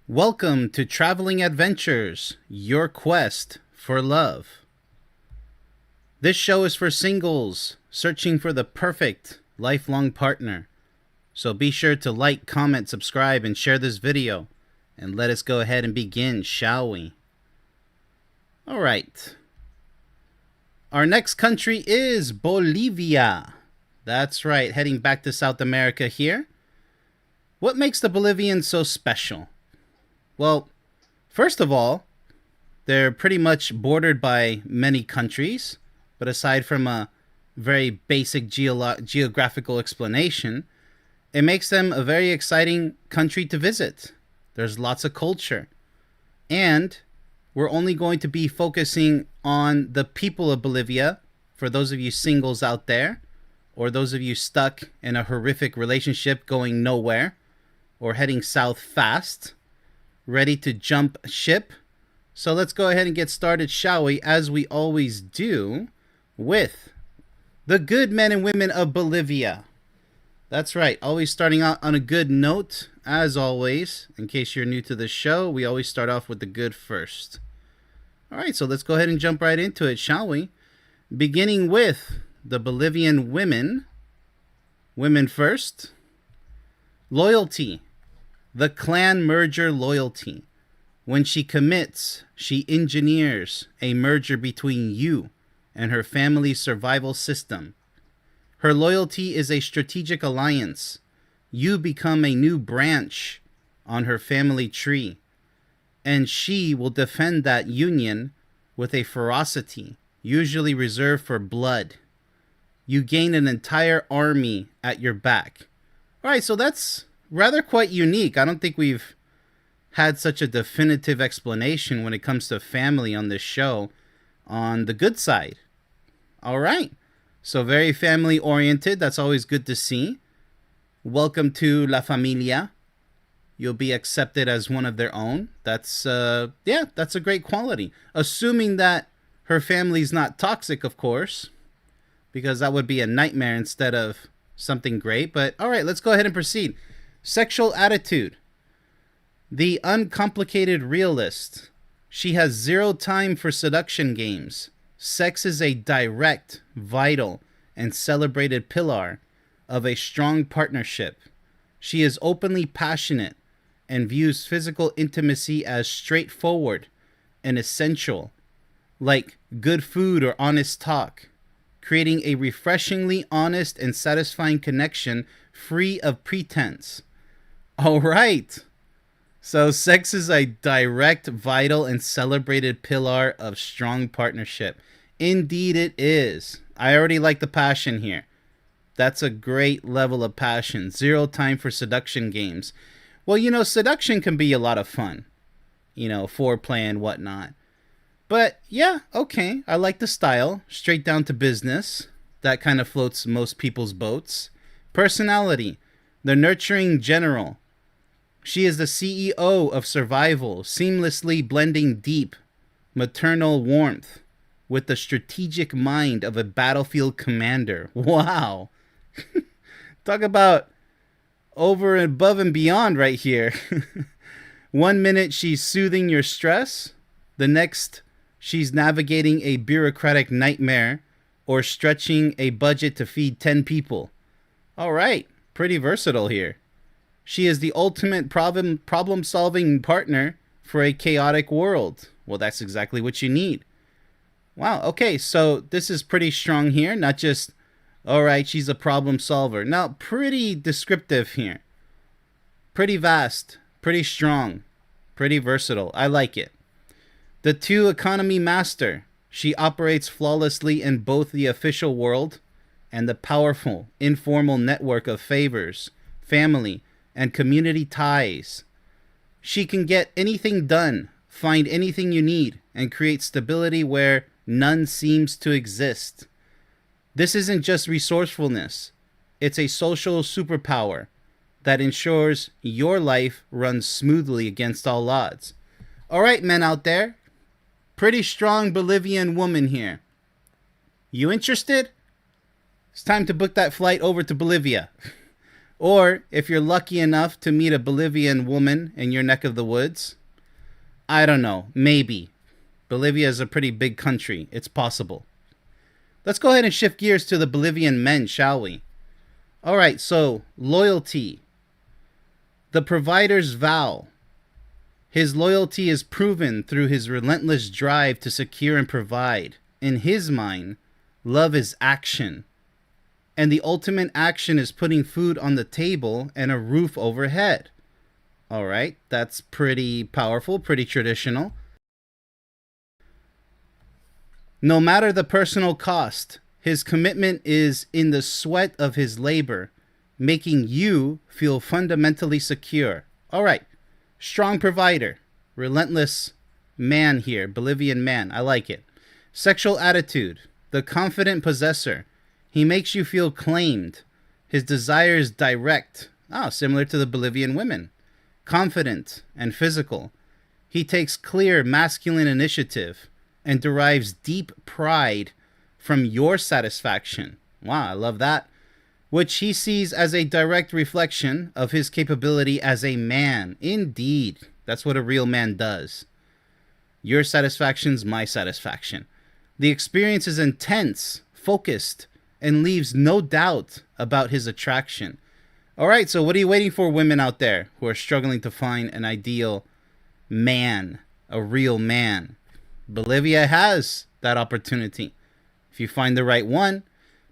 Welcome to Traveling Adventures, your quest for love. This show is for singles searching for the perfect lifelong partner. So be sure to like, comment, subscribe, and share this video. And let us go ahead and begin, shall we? Alright. Our next country is Bolivia. That's right, heading back to South America here. What makes the Bolivians so special? Well, first of all, they're pretty much bordered by many countries, but aside from a very basic geographical explanation, it makes them a very exciting country to visit. There's lots of culture. And we're only going to be focusing on the people of Bolivia, for those of you singles out there, or those of you stuck in a horrific relationship going nowhere, or heading south fast, ready to jump ship. So let's go ahead and get started, shall we, as we always do, with the good men and women of Bolivia. That's right, always starting out on a good note, as always. In case you're new to the show, we always start off with the good first. Alright, so let's go ahead and jump right into it, shall we? Beginning with the Bolivian women. Women first. Loyalty. The clan merger loyalty. When she commits, she engineers a merger between you and her family's survival system. Her loyalty is a strategic alliance. You become a new branch on her family tree, and she will defend that union with a ferocity usually reserved for blood. You gain an entire army at your back. All right, so that's rather quite unique. I don't think we've had such a definitive explanation when it comes to family on this show on the good side. All right. So very family oriented. That's always good to see. Welcome to La Familia. You'll be accepted as one of their own. That's that's a great quality. Assuming that her family's not toxic, of course, because that would be a nightmare instead of something great. But all right, let's go ahead and proceed. Sexual attitude. The uncomplicated realist. She has zero time for seduction games. Sex is a direct, vital, and celebrated pillar of a strong partnership. She is openly passionate and views physical intimacy as straightforward and essential, like good food or honest talk, creating a refreshingly honest and satisfying connection free of pretense. All right. So sex is a direct, vital, and celebrated pillar of strong partnership. Indeed it is. I already like the passion here. That's a great level of passion. Zero time for seduction games. Well, you know, seduction can be a lot of fun. You know, foreplay and whatnot. But yeah, okay. I like the style. Straight down to business. That kind of floats most people's boats. Personality. The nurturing general. She is the CEO of survival, seamlessly blending deep, maternal warmth with the strategic mind of a battlefield commander. Wow. Talk about over and above and beyond right here. 1 minute she's soothing your stress. The next she's navigating a bureaucratic nightmare or stretching a budget to feed 10 people. All right. Pretty versatile here. She is the ultimate problem-solving partner for a chaotic world. Well, that's exactly what you need. Wow, okay, so this is pretty strong here. Not just, all right, she's a problem solver. Now, pretty descriptive here. Pretty vast, pretty strong, pretty versatile. I like it. The two economy master. She operates flawlessly in both the official world and the powerful, informal network of favors, family, and community ties. She can get anything done, find anything you need, and create stability where none seems to exist. This isn't just resourcefulness. It's a social superpower that ensures your life runs smoothly against all odds. All right, men out there. Pretty strong Bolivian woman here. You interested? It's time to book that flight over to Bolivia. Or if you're lucky enough to meet a Bolivian woman in your neck of the woods, I don't know, maybe. Bolivia is a pretty big country. It's possible. Let's go ahead and shift gears to the Bolivian men, shall we? All right, so loyalty. The provider's vow. His loyalty is proven through his relentless drive to secure and provide. In his mind, love is action. And the ultimate action is putting food on the table and a roof overhead. All right, that's pretty powerful, pretty traditional. No matter the personal cost, his commitment is in the sweat of his labor, making you feel fundamentally secure. All right, strong provider, relentless man here, Bolivian man. I like it. Sexual attitude, the confident possessor. He makes you feel claimed. His desire is direct. Similar to the Bolivian women. Confident and physical. He takes clear masculine initiative and derives deep pride from your satisfaction. Wow, I love that. Which he sees as a direct reflection of his capability as a man. Indeed, that's what a real man does. Your satisfaction's my satisfaction. The experience is intense, focused, and leaves no doubt about his attraction. All right, so what are you waiting for, women out there who are struggling to find an ideal man, a real man? Bolivia has that opportunity. If you find the right one.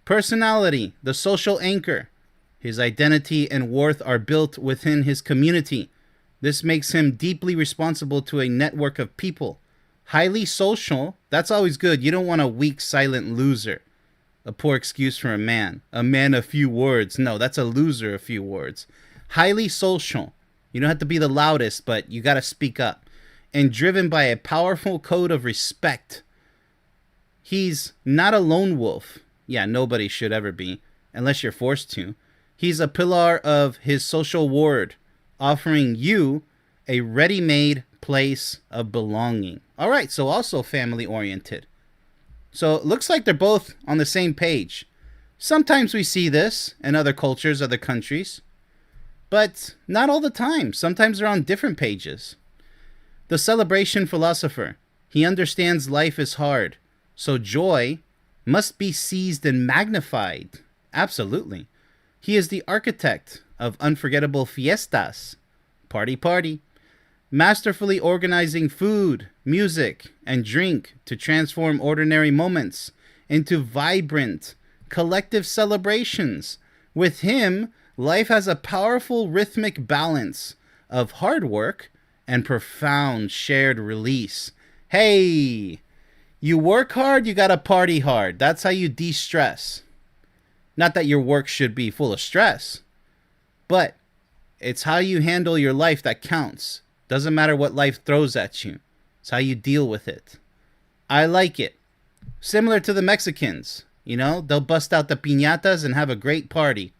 Personality, the social anchor. His identity and worth are built within his community. This makes him deeply responsible to a network of people. Highly social, that's always good. You don't want a weak, silent loser. A poor excuse for a man. A man of few words. No, that's a loser of few words. Highly social. You don't have to be the loudest, but you got to speak up. And driven by a powerful code of respect. He's not a lone wolf. Yeah, nobody should ever be, unless you're forced to. He's a pillar of his social ward, offering you a ready-made place of belonging. All right, so also family-oriented. So it looks like they're both on the same page. Sometimes we see this in other cultures, other countries, but not all the time. Sometimes they're on different pages. The celebration philosopher. He understands life is hard, so joy must be seized and magnified. Absolutely. He is the architect of unforgettable fiestas. Party, party. Masterfully organizing food, music, and drink to transform ordinary moments into vibrant, collective celebrations. With him, life has a powerful rhythmic balance of hard work and profound shared release. Hey! You work hard, you gotta party hard. That's how you de-stress. Not that your work should be full of stress, but it's how you handle your life that counts. Doesn't matter what life throws at you. It's how you deal with it. I like it. Similar to the Mexicans. You know, they'll bust out the piñatas and have a great party.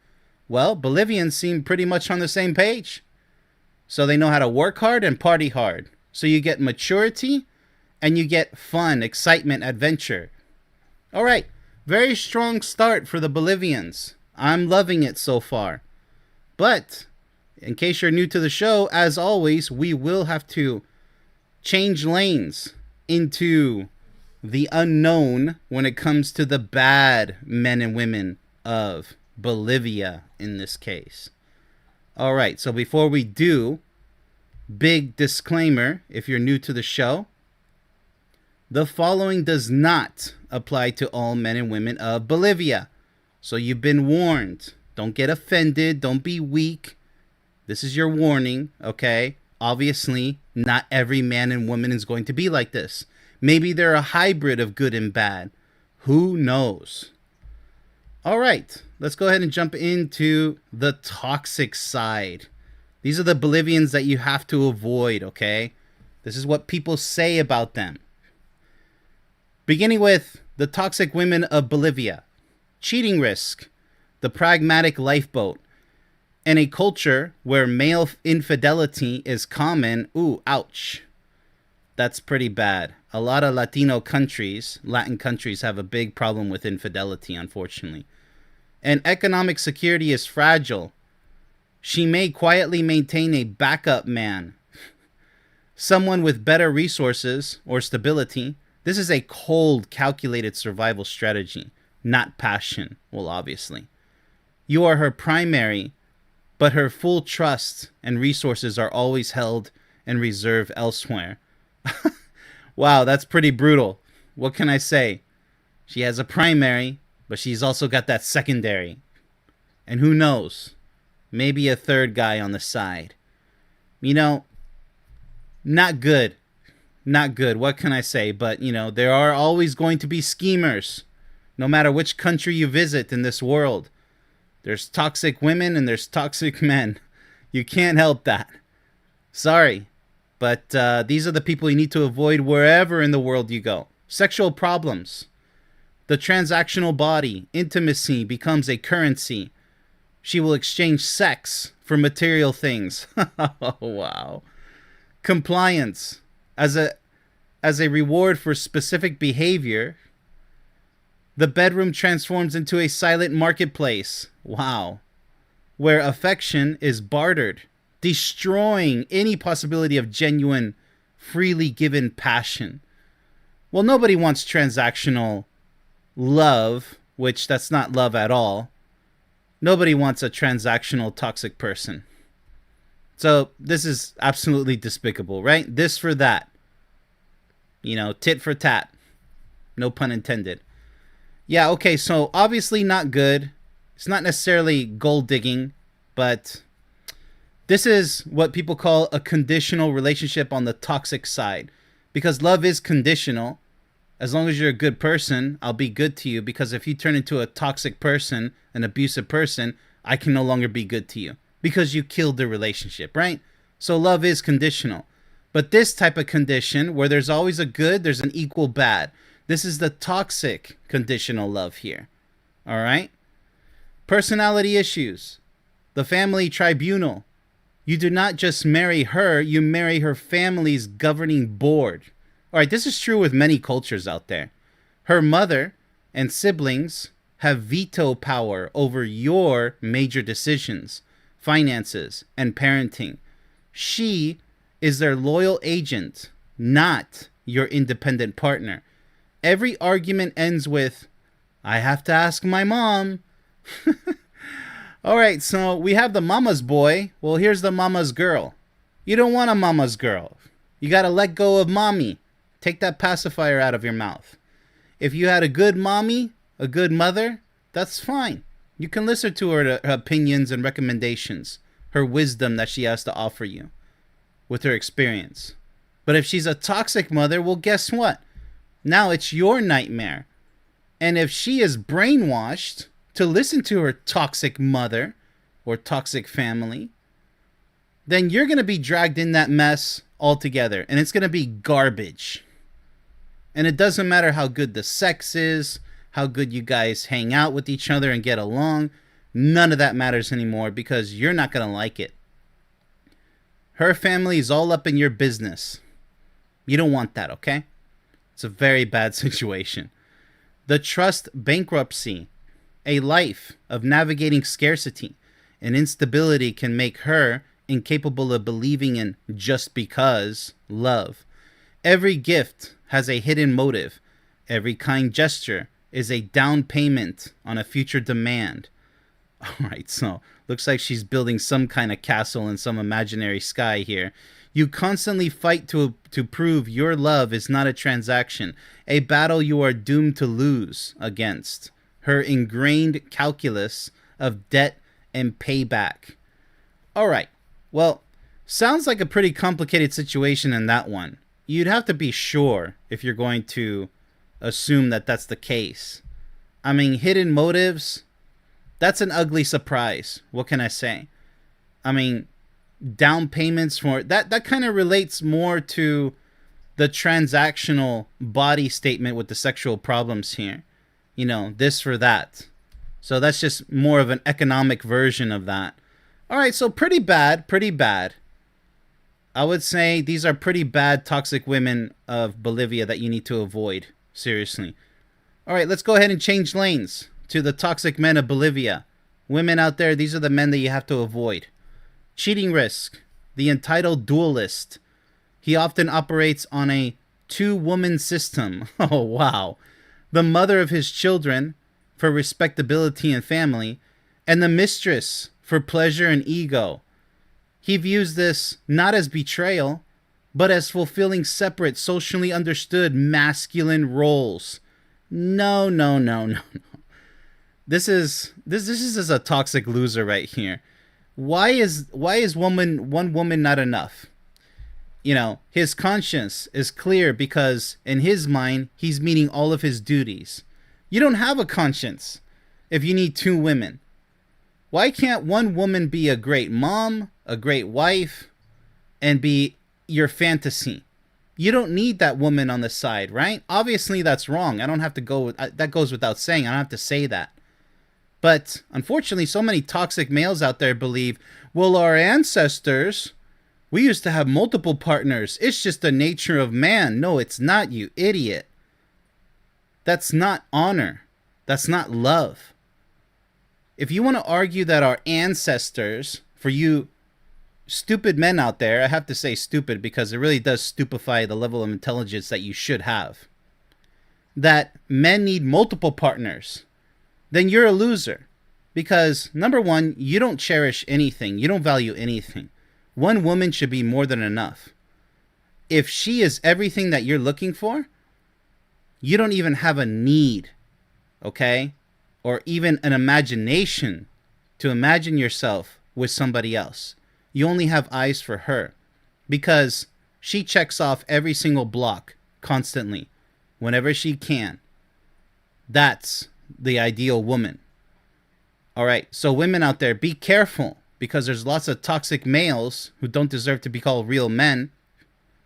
Well, Bolivians seem pretty much on the same page. So they know how to work hard and party hard. So you get maturity and you get fun, excitement, adventure. All right. Very strong start for the Bolivians. I'm loving it so far. But in case you're new to the show, as always, we will have to change lanes into the unknown when it comes to the bad men and women of Bolivia in this case. All right. So before we do, big disclaimer if you're new to the show. The following does not apply to all men and women of Bolivia. So you've been warned. Don't get offended. Don't be weak. This is your warning, okay? Obviously, not every man and woman is going to be like this. Maybe they're a hybrid of good and bad. Who knows? All right, let's go ahead and jump into the toxic side. These are the Bolivians that you have to avoid, okay? This is what people say about them. Beginning with the toxic women of Bolivia. Cheating risk, the pragmatic lifeboat. In a culture where male infidelity is common, ooh, ouch. That's pretty bad. A lot of Latin countries have a big problem with infidelity, unfortunately. And economic security is fragile. She may quietly maintain a backup man, someone with better resources or stability. This is a cold, calculated survival strategy, not passion. Well, obviously. You are her primary, but her full trust and resources are always held and reserved elsewhere. Wow, that's pretty brutal. What can I say? She has a primary, but she's also got that secondary. And who knows? Maybe a third guy on the side. You know, not good. Not good. What can I say? But, there are always going to be schemers. No matter which country you visit in this world. There's toxic women and there's toxic men. You can't help that. Sorry. But these are the people you need to avoid wherever in the world you go. Sexual problems. The transactional body, intimacy becomes a currency. She will exchange sex for material things. Oh, wow. Compliance. As a reward for specific behavior, the bedroom transforms into a silent marketplace. Wow. Where affection is bartered, destroying any possibility of genuine, freely given passion. Well, nobody wants transactional love, which that's not love at all. Nobody wants a transactional toxic person. So this is absolutely despicable, right? This for that. Tit for tat. No pun intended. Yeah, okay, so obviously not good. It's not necessarily gold digging, but this is what people call a conditional relationship on the toxic side. Because love is conditional. As long as you're a good person, I'll be good to you. Because if you turn into a toxic person, an abusive person, I can no longer be good to you. Because you killed the relationship, right? So love is conditional. But this type of condition, where there's always a good, there's an equal bad. This is the toxic conditional love here. All right? Personality issues. The family tribunal. You do not just marry her, you marry her family's governing board. All right, this is true with many cultures out there. Her mother and siblings have veto power over your major decisions, finances, and parenting. She is their loyal agent, not your independent partner. Every argument ends with, I have to ask my mom. All right, so we have the mama's boy. Well, here's the mama's girl. You don't want a mama's girl. You got to let go of mommy. Take that pacifier out of your mouth. If you had a good mommy, a good mother, that's fine. You can listen to her opinions and recommendations, her wisdom that she has to offer you with her experience. But if she's a toxic mother, well, guess what? Now it's your nightmare. And if she is brainwashed to listen to her toxic mother or toxic family, then you're going to be dragged in that mess altogether. And it's going to be garbage. And it doesn't matter how good the sex is, how good you guys hang out with each other and get along. None of that matters anymore because you're not going to like it. Her family is all up in your business. You don't want that, okay? It's a very bad situation. The trust bankruptcy. A life of navigating scarcity and instability can make her incapable of believing in just because love. Every gift has a hidden motive. Every kind gesture is a down payment on a future demand. All right, so looks like she's building some kind of castle in some imaginary sky here. You constantly fight to prove your love is not a transaction, a battle you are doomed to lose against her ingrained calculus of debt and payback. All right, well, sounds like a pretty complicated situation in that one. You'd have to be sure if you're going to assume that that's the case. I mean, hidden motives, that's an ugly surprise. What can I say? I mean, down payments for that kind of relates more to the transactional body statement with the sexual problems here. This for that. So that's just more of an economic version of that. All right, so pretty bad. I would say these are pretty bad toxic women of Bolivia that you need to avoid. Seriously. All right, let's go ahead and change lanes to the toxic men of Bolivia. Women out there, these are the men that you have to avoid. Cheating risk. The entitled dualist. He often operates on a two-woman system. Oh, wow. The mother of his children for respectability and family, and the mistress for pleasure and ego. He views this not as betrayal, but as fulfilling separate, socially understood masculine roles. No, no, no, no, no. This is a toxic loser right here. Why is one woman not enough? His conscience is clear because in his mind he's meeting all of his duties. You don't have a conscience if you need two women. Why can't one woman be a great mom, a great wife, and be your fantasy? You don't need that woman on the side, right? Obviously that's wrong. I don't have to go that goes without saying. I don't have to say that. But unfortunately, so many toxic males out there believe, well, our ancestors, we used to have multiple partners. It's just the nature of man. No, it's not, you idiot. That's not honor. That's not love. If you want to argue that our ancestors, for you stupid men out there, I have to say stupid because it really does stupefy the level of intelligence that you should have, that men need multiple partners, then you're a loser. Because, number one, you don't cherish anything. You don't value anything. One woman should be more than enough. If she is everything that you're looking for, you don't even have a need, okay? Or even an imagination to imagine yourself with somebody else. You only have eyes for her because she checks off every single block constantly, whenever she can. That's the ideal woman. All right, so women out there, be careful because there's lots of toxic males who don't deserve to be called real men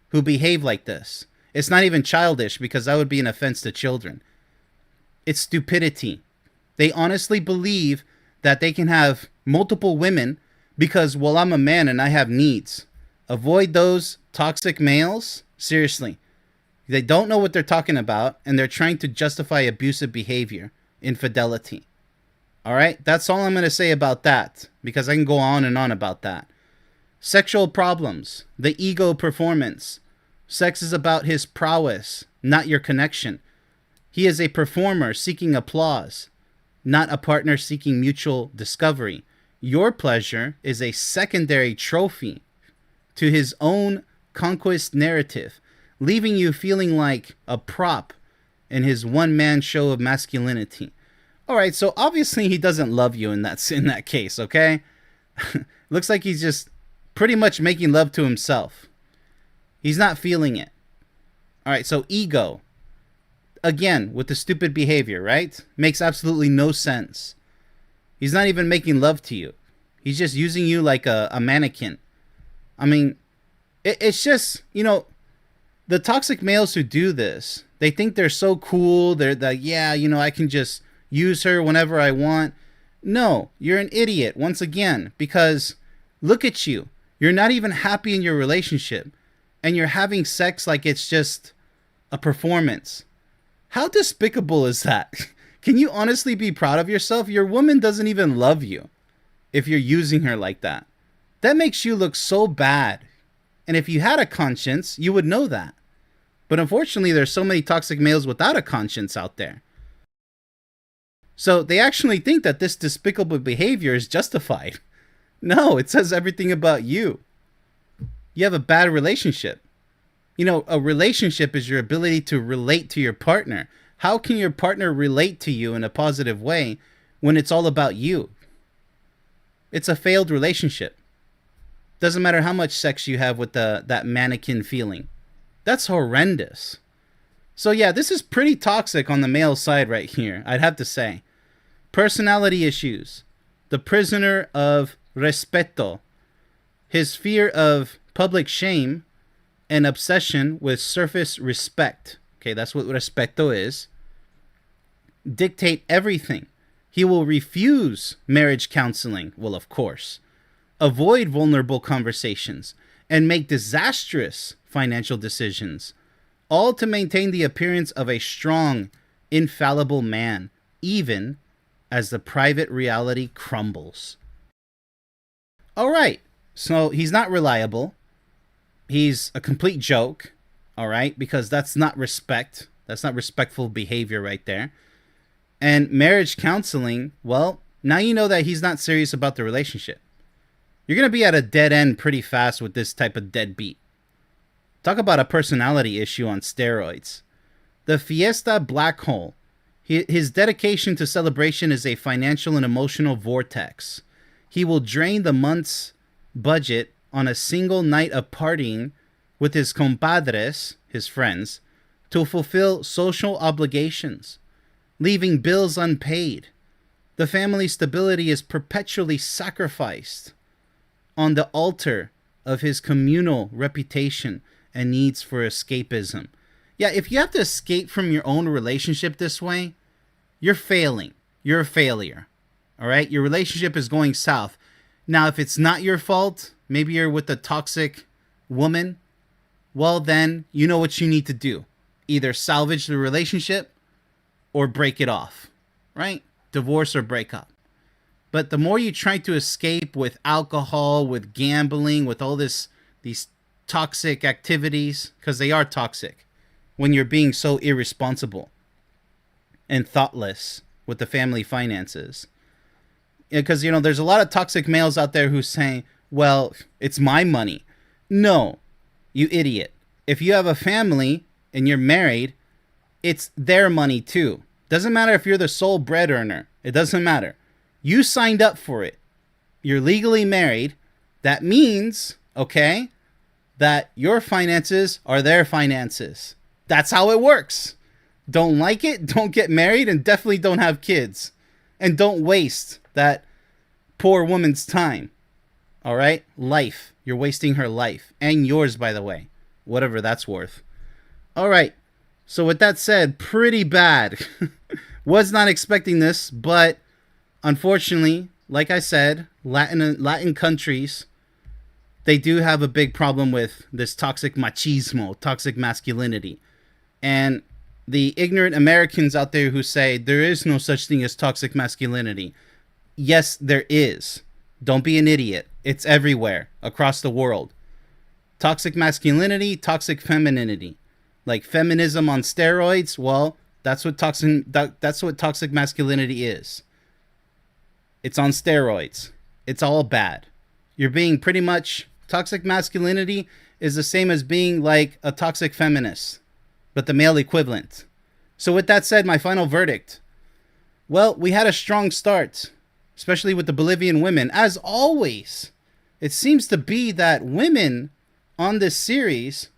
who behave like this. It's not even childish because that would be an offense to children. It's stupidity. They honestly believe that they can have multiple women because, well, I'm a man and I have needs. Avoid those toxic males. Seriously. They don't know what they're talking about and they're trying to justify abusive behavior, infidelity. All right, that's all I'm going to say about that because I can go on and on about that. Sexual problems, the ego performance. Sex is about his prowess, not your connection. He is a performer seeking applause, not a partner seeking mutual discovery. Your pleasure is a secondary trophy to his own conquest narrative, leaving you feeling like a prop in his one-man show of masculinity. All right, so obviously he doesn't love you in that case, okay? Looks like he's just pretty much making love to himself. He's not feeling it. All right, so ego. Again, with the stupid behavior, right? Makes absolutely no sense. He's not even making love to you. He's just using you like a mannequin. I mean, it's just, the toxic males who do this, they think they're so cool. They're like, yeah, I can just use her whenever I want. No, you're an idiot once again, because look at you. You're not even happy in your relationship and you're having sex like it's just a performance. How despicable is that? Can you honestly be proud of yourself? Your woman doesn't even love you if you're using her like that. That makes you look so bad. And if you had a conscience, you would know that. But unfortunately, there's so many toxic males without a conscience out there. So they actually think that this despicable behavior is justified. No, it says everything about you. You have a bad relationship. A relationship is your ability to relate to your partner. How can your partner relate to you in a positive way when it's all about you? It's a failed relationship. Doesn't matter how much sex you have with that mannequin feeling. That's horrendous. So yeah, this is pretty toxic on the male side right here, I'd have to say. Personality issues. The prisoner of respeto. His fear of public shame and obsession with surface respect. Okay, that's what respeto is. Dictate everything. He will refuse marriage counseling. Well, of course. Avoid vulnerable conversations and make disastrous financial decisions. All to maintain the appearance of a strong, infallible man, even as the private reality crumbles. All right, So he's not reliable. He's a complete joke, all right? Because that's not respect. That's not respectful behavior right there. And marriage counseling, well, now you know that he's not serious about the relationship. You're going to be at a dead end pretty fast with this type of deadbeat. Talk about a personality issue on steroids. The Fiesta Black Hole. His dedication to celebration is a financial and emotional vortex. He will drain the month's budget on a single night of partying with his compadres, his friends, to fulfill social obligations, leaving bills unpaid. The family stability is perpetually sacrificed on the altar of his communal reputation and needs for escapism. Yeah, if you have to escape from your own relationship this way, you're failing. You're a failure. All right? Your relationship is going south. Now, if it's not your fault, maybe you're with a toxic woman, well, then you know what you need to do. Either salvage the relationship or break it off, right? Divorce or break up. But the more you try to escape with alcohol, with gambling, with all these toxic activities, because they are toxic, when you're being so irresponsible and thoughtless with the family finances. Because, you know, there's a lot of toxic males out there who say, well, it's my money. No, you idiot. If you have a family and you're married, it's their money too. Doesn't matter if you're the sole bread earner. It doesn't matter. You signed up for it. You're legally married. That means, okay, that your finances are their finances. That's how it works. Don't like it? Don't get married, and definitely don't have kids. And don't waste that poor woman's time. All right? Life. You're wasting her life. And yours, by the way. Whatever that's worth. All right. So with that said, pretty bad. Was not expecting this, but unfortunately, like I said, Latin countries, they do have a big problem with this toxic machismo, toxic masculinity. And the ignorant Americans out there who say there is no such thing as toxic masculinity. Yes, there is. Don't be an idiot. It's everywhere across the world. Toxic masculinity, toxic femininity. Like feminism on steroids, well, that's what toxic masculinity is. It's on steroids. It's all bad. You're being pretty much, toxic masculinity is the same as being like a toxic feminist, but the male equivalent. So with that said, my final verdict. Well, we had a strong start, especially with the Bolivian women. As always, it seems to be that women on this series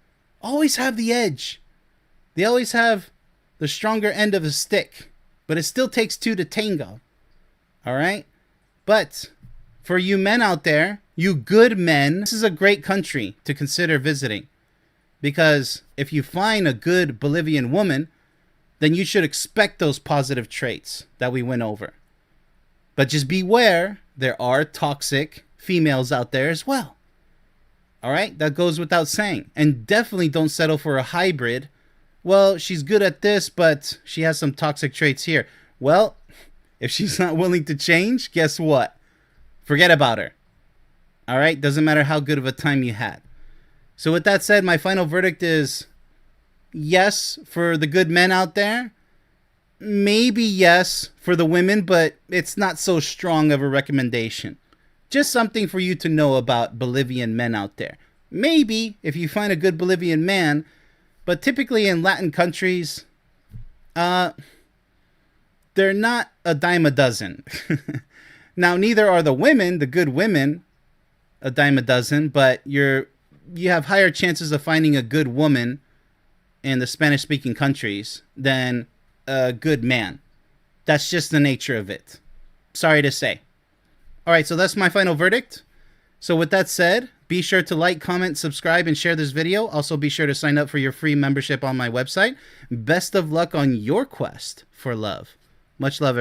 always have the edge. They always have the stronger end of the stick, but it still takes two to tango. All right? But for you men out there, you good men, this is a great country to consider visiting. Because if you find a good Bolivian woman, then you should expect those positive traits that we went over. But just beware, there are toxic females out there as well. All right? That goes without saying. And definitely don't settle for a hybrid. Well, she's good at this, but she has some toxic traits here. Well, if she's not willing to change, guess what? Forget about her. All right? Doesn't matter how good of a time you had. So with that said, my final verdict is yes for the good men out there. Maybe yes for the women, but it's not so strong of a recommendation. Just something for you to know about Bolivian men out there. Maybe if you find a good Bolivian man, but typically in Latin countries, they're not a dime a dozen. Now, neither are the women, the good women, a dime a dozen, but you have higher chances of finding a good woman in the Spanish-speaking countries than a good man. That's just the nature of it. Sorry to say. All right, so that's my final verdict. So with that said, be sure to like, comment, subscribe, and share this video. Also, be sure to sign up for your free membership on my website. Best of luck on your quest for love. Much love, everyone.